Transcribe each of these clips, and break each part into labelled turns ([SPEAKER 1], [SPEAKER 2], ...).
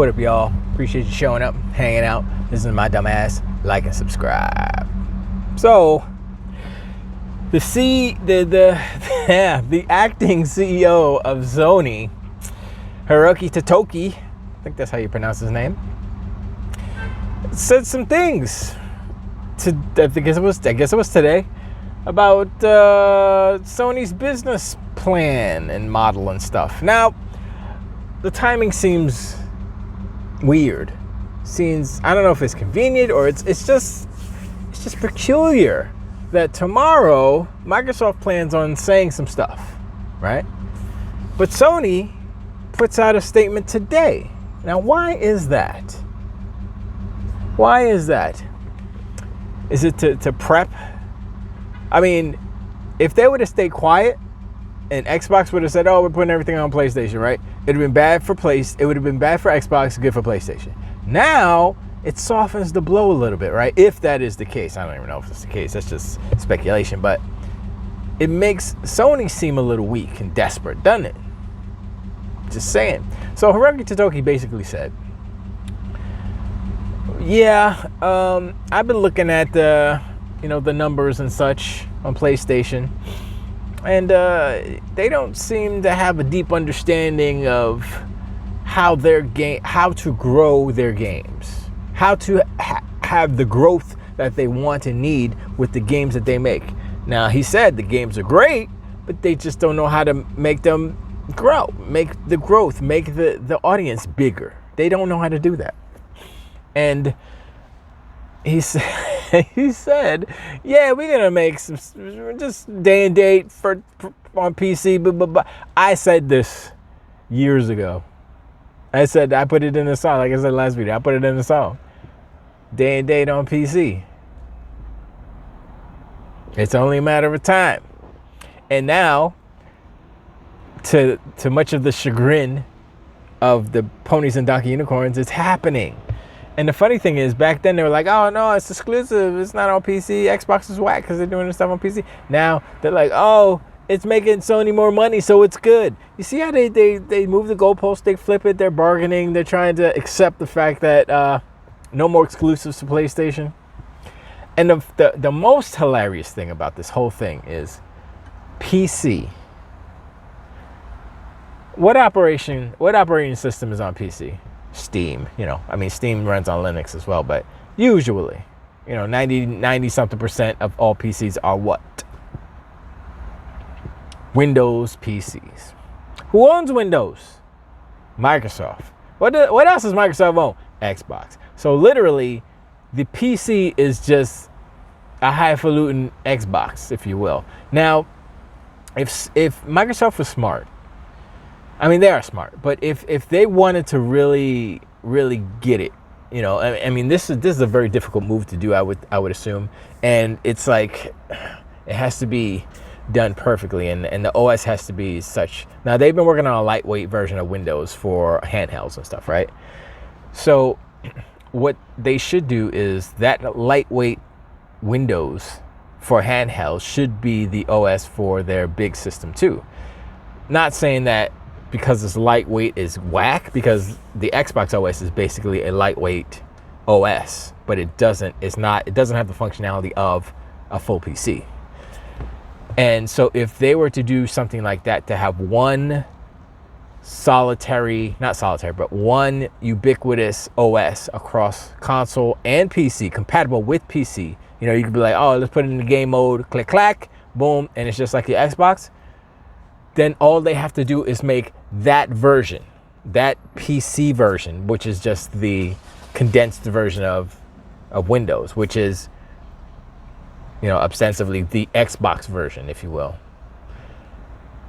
[SPEAKER 1] What up, y'all? Appreciate you showing up, hanging out. This is my dumb ass. Like and subscribe. So, the acting CEO of Sony, Hiroki Totoki, I think that's how you pronounce his name, said some things. I guess it was today, about Sony's business plan and model and stuff. Now, the timing seems weird. I don't know if it's convenient or it's just peculiar that tomorrow Microsoft plans on saying some stuff, right? But Sony puts out a statement today. Now, why is that? Why is that? Is it to prep? I mean, if they would have stayed quiet and Xbox would have said, "Oh, we're putting everything on PlayStation," right? It would have been bad for It would have been bad for Xbox, good for PlayStation. Now it softens the blow a little bit, right? If that is the case, I don't even know if it's the case. That's just speculation, but it makes Sony seem a little weak and desperate, doesn't it? Just saying. So Hiroki Totoki basically said, "Yeah, I've been looking at the numbers and such on PlayStation, and they don't seem to have a deep understanding of how to grow their games, how to have the growth that they want and need with the games that they make." Now, he said the games are great, but they just don't know how to make them grow, make the growth, make the audience bigger. They don't know how to do that. And he said, "Yeah, we're gonna make some just day and date for on PC." But I said this years ago. I put it in the song, like I said last video. I put it in the song. Day and date on PC. It's only a matter of time. And now, to much of the chagrin of the Ponies and Donkey Unicorns, it's happening. And the funny thing is, back then they were like, "Oh no, it's exclusive. It's not on PC. Xbox is whack because they're doing this stuff on PC." Now they're like, "Oh, it's making Sony more money, so it's good." You see how they move the goalpost, they flip it, they're bargaining, they're trying to accept the fact that no more exclusives to PlayStation. And the most hilarious thing about this whole thing is PC. What operating system is on PC? Steam. Steam runs on Linux as well, but usually, 90 something % of all PCs are what? Windows PCs. Who owns Windows? Microsoft. What else does Microsoft own? Xbox. So literally, the PC is just a highfalutin Xbox, if you will. Now, if Microsoft was smart, they are smart, but if they wanted to really, really get it, this is a very difficult move to do, I would assume, and it's like it has to be done perfectly, and the OS has to be such. Now, they've been working on a lightweight version of Windows for handhelds and stuff, right? So what they should do is that lightweight Windows for handhelds should be the OS for their big system too. Not saying that because it's lightweight is whack, because the Xbox OS is basically a lightweight OS, but it doesn't have the functionality of a full PC. And so if they were to do something like that, to have one one ubiquitous OS across console and PC, compatible with PC, you could be like, "Oh, let's put it in the game mode, click, clack, boom," and it's just like the Xbox. Then all they have to do is make that version, that PC version, which is just the condensed version of Windows, which is, ostensibly the Xbox version, if you will.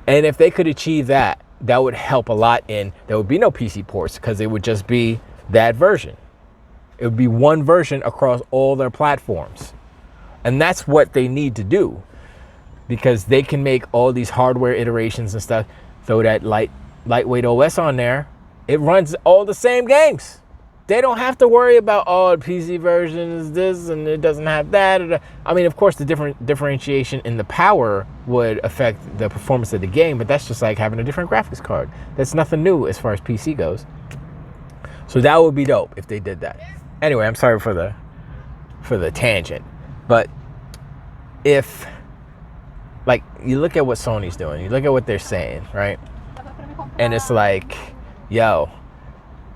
[SPEAKER 1] And if they could achieve that, that would help a lot. There would be no PC ports, because it would just be that version. It would be one version across all their platforms. And that's what they need to do, because they can make all these hardware iterations and stuff, throw that lightweight OS on there. It runs all the same games. They don't have to worry about, "Oh, the PC version is this and it doesn't have that." Of course, the differentiation in the power would affect the performance of the game, but that's just like having a different graphics card. That's nothing new as far as PC goes. So that would be dope if they did that. Anyway, I'm sorry for the tangent, but if, like, you look at what Sony's doing, you look at what they're saying, right? And it's like, yo,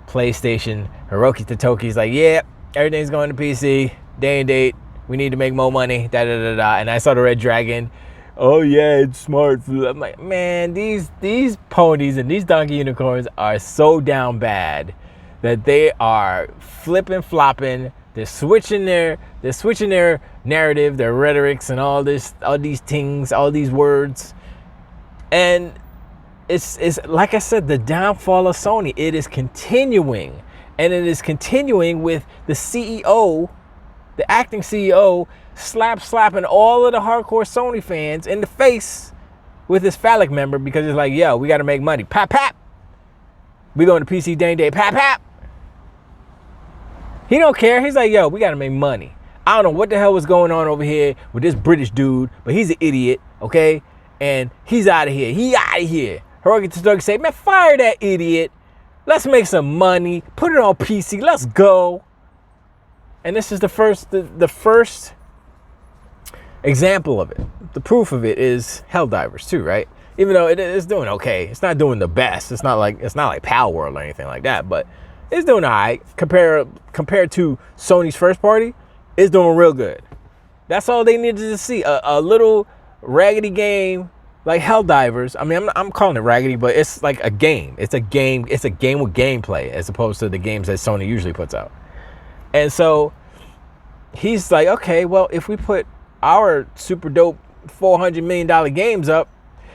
[SPEAKER 1] PlayStation, Hiroki Totoki's like, yeah, everything's going to PC, day and date, we need to make more money, da da da da. And I saw the Red Dragon, oh yeah, it's smart. I'm like, man, these ponies and these donkey unicorns are so down bad that they are flipping, flopping. They're switching their narrative, their rhetorics, and all these things, all these words. And it's like I said, the downfall of Sony. It is continuing, and it is continuing with the CEO, the acting CEO, slapping all of the hardcore Sony fans in the face with his phallic member, because it's like, yo, we got to make money. Pap pap. We going to PC day and day. Pap pap. He don't care. He's like, yo, we got to make money. I don't know what the hell was going on over here with this British dude, but he's an idiot, okay? And he's out of here. He out of here. Hiroki Totoki say, man, fire that idiot. Let's make some money. Put it on PC. Let's go. And this is the first example of it. The proof of it is Helldivers too, right? Even though it's doing okay. It's not doing the best. It's not like Pal World or anything like that, but it's doing all right compared to Sony's first party. It's doing real good. That's all they needed to see. A little raggedy game like Helldivers. I mean, I'm calling it raggedy, but it's like a game. It's a game. It's a game with gameplay as opposed to the games that Sony usually puts out. And so he's like, okay, well, if we put our super dope $400 million games up,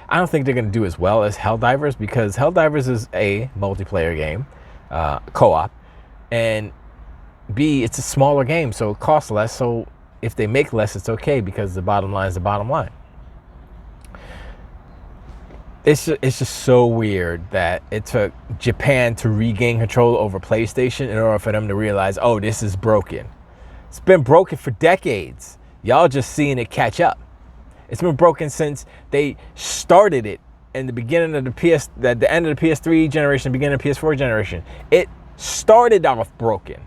[SPEAKER 1] I don't think they're going to do as well as Helldivers, because Helldivers is A, multiplayer game, co-op, and B, it's a smaller game, so it costs less. So if they make less, it's okay, because the bottom line is the bottom line. It's just so weird that it took Japan to regain control over PlayStation in order for them to realize, oh, this is broken. It's been broken for decades. Y'all just seeing it catch up. It's been broken since they started it in the beginning of at the end of the PS3 generation, beginning of the PS4 generation. It started off broken.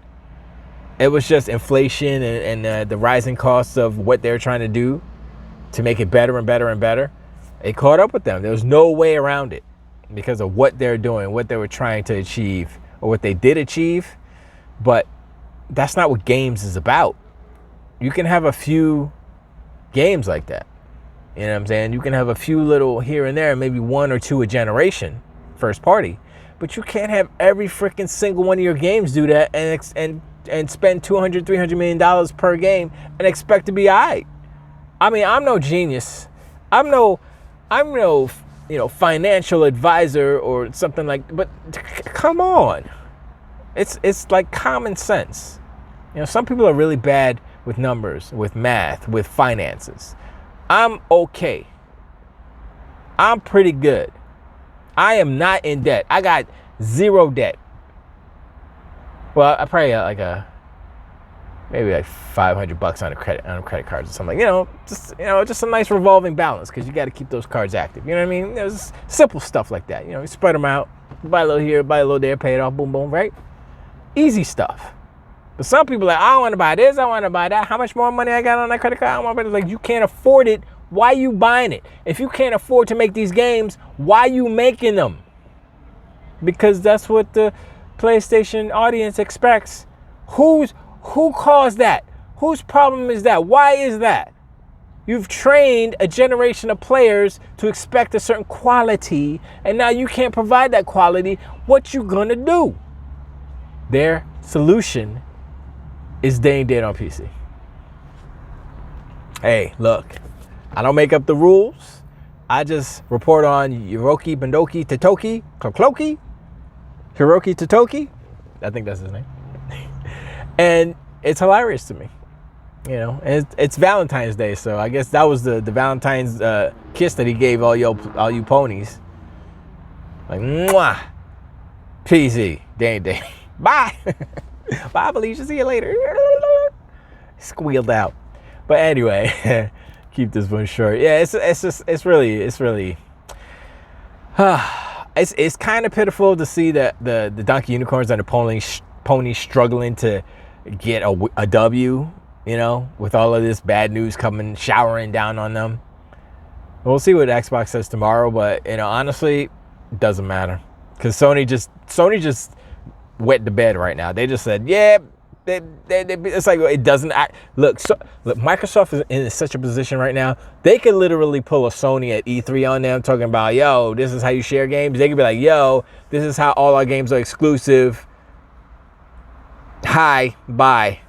[SPEAKER 1] It was just inflation and the rising costs of what they're trying to do to make it better and better and better. It caught up with them. There was no way around it because of what they're doing, what they were trying to achieve, or what they did achieve. But that's not what games is about. You can have a few games like that. You know what I'm saying? You can have a few little here and there, maybe one or two a generation, first party. But you can't have every freaking single one of your games do that and spend $200, $300 million per game and expect to be all right. I mean, I'm no genius. I'm no financial advisor or something like, but come on. It's like common sense. Some people are really bad with numbers, with math, with finances. I'm okay. I'm pretty good. I am not in debt. I got zero debt. Well, I probably got maybe like $500 on credit cards or something. Just a nice revolving balance, because you got to keep those cards active. You know what I mean? There's simple stuff like that. You spread them out, buy a little here, buy a little there, pay it off, boom, boom, right? Easy stuff. But some people are like, I don't want to buy this, I want to buy that. How much more money I got on that credit card? I don't want to buy it. Like, you can't afford it. Why are you buying it? If you can't afford to make these games, why are you making them? Because that's what the PlayStation audience expects. Who caused that? Whose problem is that? Why is that? You've trained a generation of players to expect a certain quality, and now you can't provide that quality. What you gonna do? Their solution is day and date on PC. Hey, look, I don't make up the rules. I just report on Hiroki Totoki. I think that's his name. And it's hilarious to me. And it's Valentine's Day, so I guess that was the Valentine's kiss that he gave all you ponies. Like, mwah, PC, day and day. Bye. Bye, Felicia. See you later. Squealed out. But anyway, keep this one short. Yeah, it's really. it's kind of pitiful to see that the Donkey Unicorns and the ponies struggling to get a W, you know, with all of this bad news coming, showering down on them. We'll see what Xbox says tomorrow, but, you know, honestly, it doesn't matter. Because Sony just wet the bed right now. They just said, yeah, it's like it doesn't act. Look, Microsoft is in such a position right now. They could literally pull a Sony at E3 on them, talking about, yo, this is how you share games. They could be like, yo, this is how all our games are exclusive. Hi, bye,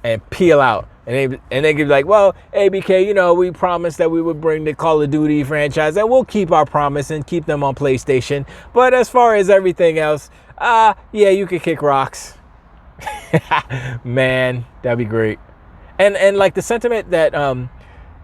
[SPEAKER 1] and peel out. And they could be like, well, ABK, you know, we promised that we would bring the Call of Duty franchise, and we'll keep our promise and keep them on PlayStation. But as far as everything else, yeah, you could kick rocks. Man, that'd be great. And like the sentiment that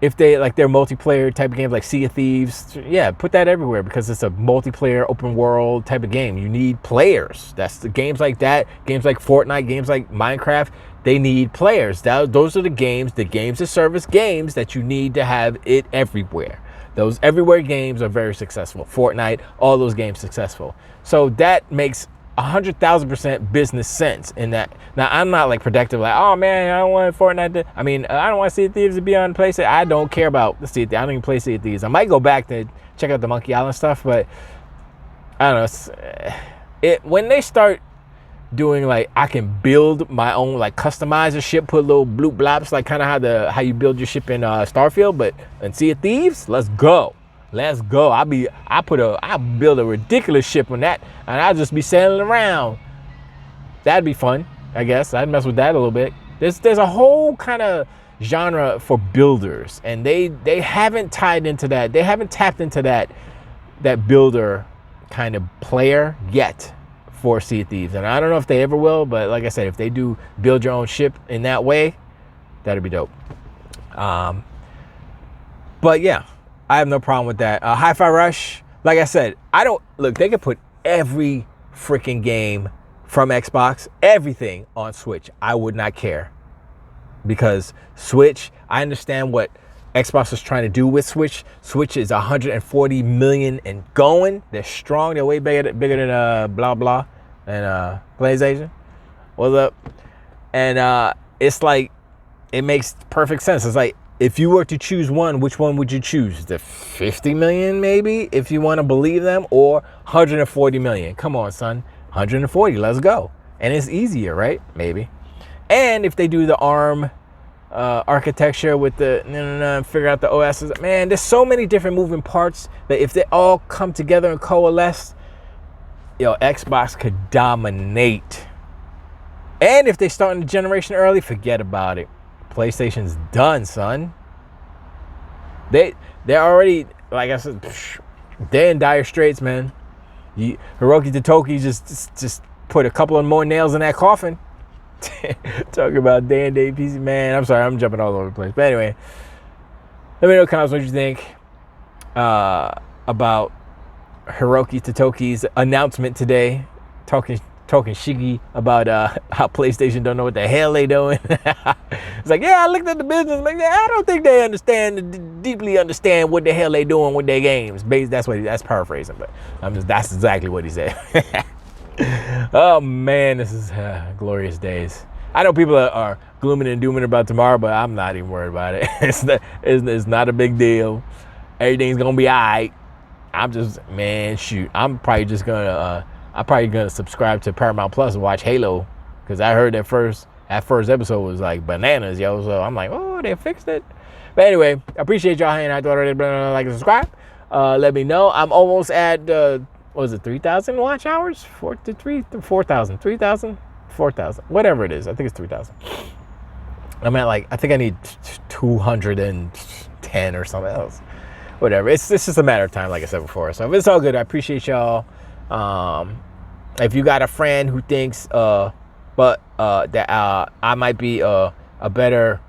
[SPEAKER 1] if they like their multiplayer type of games like Sea of Thieves, yeah, put that everywhere, because it's a multiplayer open world type of game. You need players. That's the games like that, games like Fortnite, games like Minecraft. They need players. Those are the games that service games that you need to have it everywhere. Those everywhere games are very successful. Fortnite, all those games successful. So that makes 100,000% business sense in that. Now, I'm not like protective, like, oh man, I don't want Fortnite I don't want Sea of Thieves to be on PlayStation. I don't care about the Sea of Thieves. I don't even play Sea of Thieves. I might go back to check out the Monkey Island stuff, but I don't know. When they start doing like, I can build my own, like customize a ship, put little bloop blops, like kind of how you build your ship in Starfield, but in Sea of Thieves, let's go. I'll build a ridiculous ship on that, and I'll just be sailing around. That'd be fun, I guess. I'd mess with that a little bit. There's a whole kind of genre for builders, and they haven't tied into that. They haven't tapped into that builder kind of player yet for Sea of Thieves, and I don't know if they ever will. But like I said, if they do build your own ship in that way, that'd be dope. But yeah. I have no problem with that. Hi-Fi Rush, like I said, they could put every freaking game from Xbox, everything on Switch. I would not care. Because Switch, I understand what Xbox is trying to do with Switch. Switch is 140 million and going. They're strong. They're way bigger than blah blah and PlayStation. What's up? And it's like, it makes perfect sense. It's like, if you were to choose one, which one would you choose? The 50 million, maybe, if you want to believe them, or 140 million? Come on, son. 140, let's go. And it's easier, right? Maybe. And if they do the ARM architecture with the figure out the OSs, man, there's so many different moving parts that if they all come together and coalesce, Xbox could dominate. And if they start in the generation early, forget about it. PlayStation's done, son. They're already, like I said, they're in dire straits, man. Hiroki Totoki just put a couple of more nails in that coffin. Talking about day and day PC, man. I'm sorry, I'm jumping all over the place. But anyway, let me know in the comments what you think about Hiroki Totoki's announcement today, talking shiggy about how PlayStation don't know what the hell they doing. It's like, yeah, I looked at the business, like, yeah, I don't think they deeply understand what the hell they doing with their games. That's paraphrasing, but that's exactly what he said. Oh man, this is glorious days. I know people are glooming and dooming about tomorrow, but I'm not even worried about it. It's not a big deal. Everything's gonna be all right. I'm probably gonna subscribe to Paramount Plus and watch Halo, because I heard that first episode was like bananas, yo. So I'm like, oh, they fixed it. But anyway, I appreciate y'all hanging out. Like and subscribe. Let me know. I'm almost at 3,000 watch hours? 4,000, 4,000, whatever it is. I think it's 3,000. I'm at I think I need 210 or something else. Whatever. It's just a matter of time, like I said before. So it's all good. I appreciate y'all. If you got a friend who thinks that I might be a better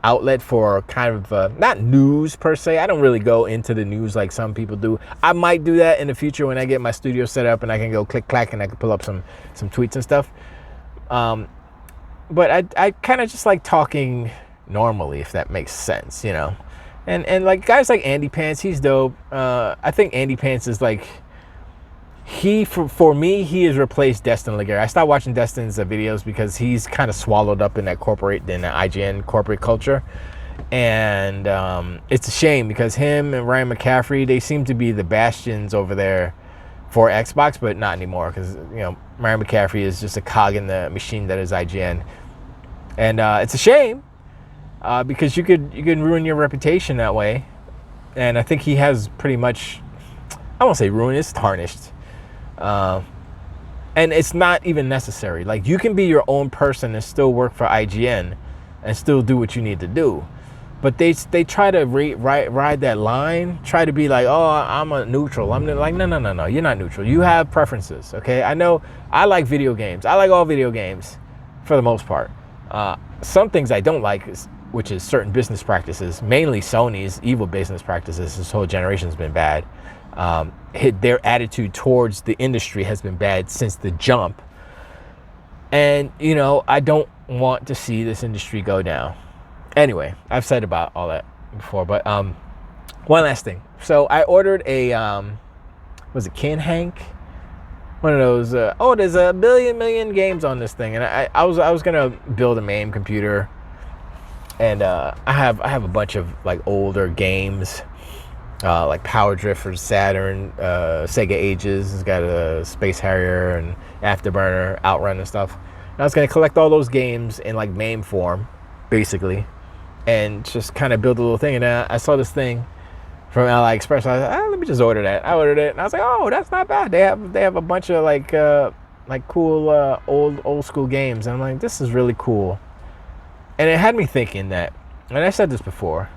[SPEAKER 1] outlet for kind of not news per se. I don't really go into the news like some people do. I might do that in the future when I get my studio set up and I can go click clack and I can pull up some tweets and stuff. But I kind of just like talking normally, if that makes sense, And like guys like Andy Pants, he's dope. I think Andy Pants is like for me, he has replaced Destin Legaire. I stopped watching Destin's videos because he's kind of swallowed up in that IGN corporate culture. And it's a shame because him and Ryan McCaffrey, they seem to be the bastions over there for Xbox, but not anymore because, Ryan McCaffrey is just a cog in the machine that is IGN. And it's a shame because you can ruin your reputation that way. And I think he has pretty much, I won't say ruined, it's tarnished. And it's not even necessary. Like, you can be your own person and still work for IGN and still do what you need to do. But they try to ride that line, try to be like, oh, I'm a neutral. I'm like, no, you're not neutral. You have preferences, okay? I know I like video games. I like all video games for the most part. Some things I don't like, which is certain business practices, mainly Sony's evil business practices. This whole generation's been bad. Their attitude towards the industry has been bad since the jump. And, I don't want to see this industry go down. Anyway, I've said about all that before, but one last thing. So I ordered a, was it Ken Hank? One of those, there's a million games on this thing. And I was going to build a MAME computer. And I have a bunch of like older games, like Power Drift for Saturn, Sega Ages. It's got a Space Harrier and Afterburner, Outrun and stuff. And I was going to collect all those games in like MAME form, basically, and just kind of build a little thing. And I saw this thing from AliExpress. I was like, let me just order that. I ordered it, and I was like, oh, that's not bad. They have a bunch of like cool old school games. And I'm like, this is really cool. And it had me thinking that, and I said this before,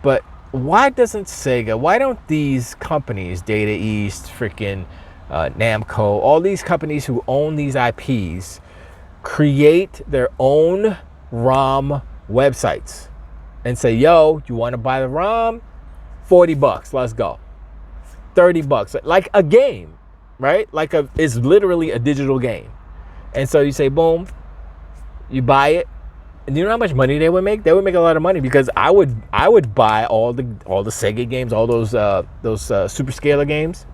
[SPEAKER 1] but why don't these companies, Data East, freaking Namco, all these companies who own these IPs, create their own ROM websites and say, yo, you want to buy the ROM? $40, let's go. $30, like a game, right? It's literally a digital game. And so you say, boom, you buy it. And do you know how much money they would make? They would make a lot of money because I would buy all the Sega games, all those super scalar games.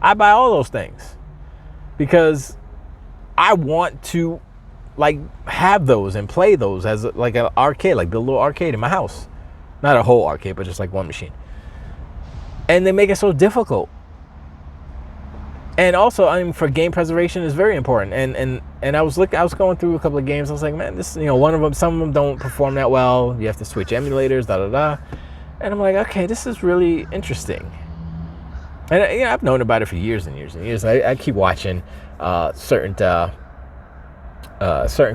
[SPEAKER 1] I buy all those things because I want to like have those and play those as like an arcade, like build a little arcade in my house. Not a whole arcade, but just like one machine. And they make it so difficult. And also, for game preservation is very important. And I was going through a couple of games. I was like, man, this, one of them, some of them don't perform that well. You have to switch emulators, And I'm like, okay, this is really interesting. And I've known about it for years and years and years. I keep watching certain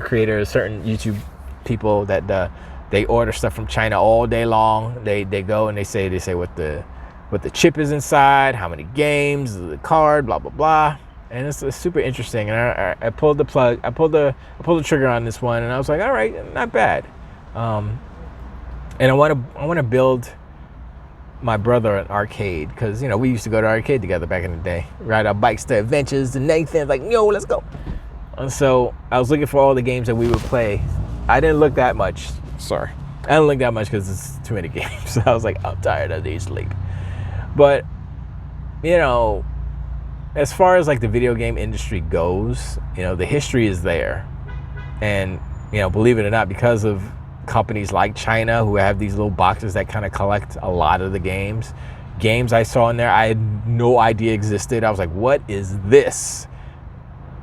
[SPEAKER 1] creators, certain YouTube people that they order stuff from China all day long. They go and they say what the chip is inside, how many games, the card, blah blah blah, and it's super interesting. And I pulled the plug, I pulled the trigger on this one, and I was like, all right, not bad. And I want to build my brother an arcade because we used to go to arcade together back in the day, ride our bikes to Adventures and Nathan, like, yo, let's go. And so I was looking for all the games that we would play. I didn't look that much. Sorry, I didn't look that much because it's too many games. So I was like, I'm tired, I need sleep. But, as far as like the video game industry goes, the history is there. And, believe it or not, because of companies like China who have these little boxes that kind of collect a lot of the games I saw in there, I had no idea existed. I was like, what is this?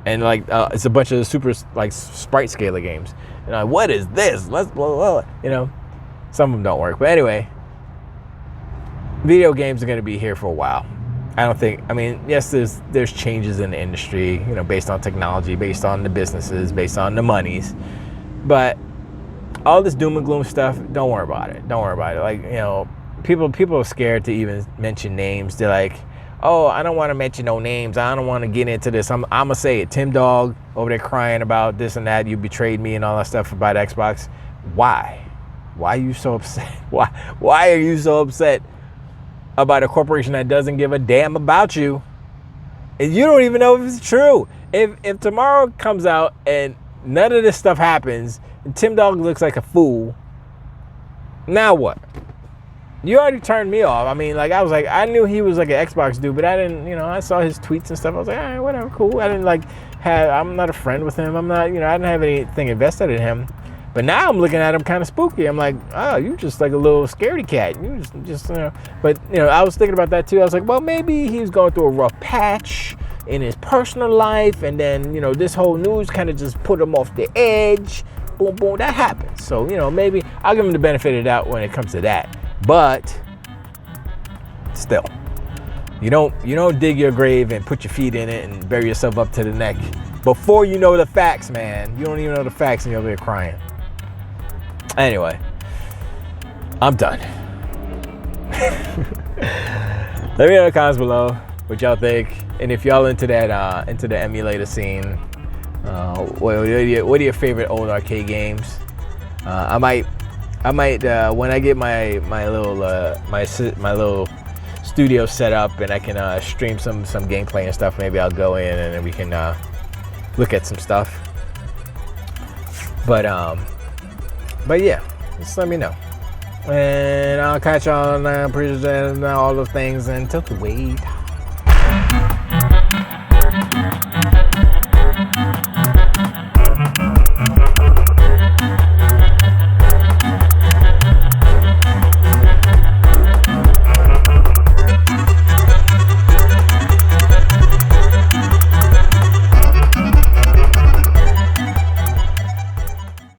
[SPEAKER 1] And like, it's a bunch of super like sprite scaler games. And I'm like, what is this? Let's blah, blah. Some of them don't work. But anyway, video games are going to be here for a while. Yes, there's changes in the industry, based on technology, based on the businesses, based on the monies. But all this doom and gloom stuff, don't worry about it. Like, people are scared to even mention names. They're like, oh, I don't want to mention no names. I don't want to get into this. I'm going to say it. Tim Dog over there crying about this and that. You betrayed me and all that stuff about Xbox. Why? Why are you so upset? Why are you so upset about a corporation that doesn't give a damn about you? And you don't even know if it's true. If tomorrow comes out and none of this stuff happens and Tim Dog looks like a fool, now what? you already turned me off. I mean, like, I was like, I knew he was like an Xbox dude, but I didn't, you know, I saw his tweets and stuff. I was like, all right, whatever, cool. I didn't like I'm not a friend with him. I'm not, you know, I didn't have anything invested in him. But now I'm looking at him kind of spooky. I'm like, oh, you just like a little scaredy cat. You just, you know. But, you know, I was thinking about that too. I was like, well, maybe he's going through a rough patch in his personal life. And then, you know, this whole news kind of just put him off the edge. Boom, boom, that happens. So, you know, maybe I'll give him the benefit of the doubt when it comes to that. But still, you don't dig your grave and put your feet in it and bury yourself up to the neck before you know the facts, man. You don't even know the facts and you're over there crying. Anyway, I'm done. Let me know in the comments below what y'all think, and if y'all into that into the emulator scene. What are your favorite old arcade games? I might when I get my little studio set up and I can stream some gameplay and stuff. Maybe I'll go in and then we can look at some stuff. But yeah, just let me know. And I'll catch y'all on all those things until the wait.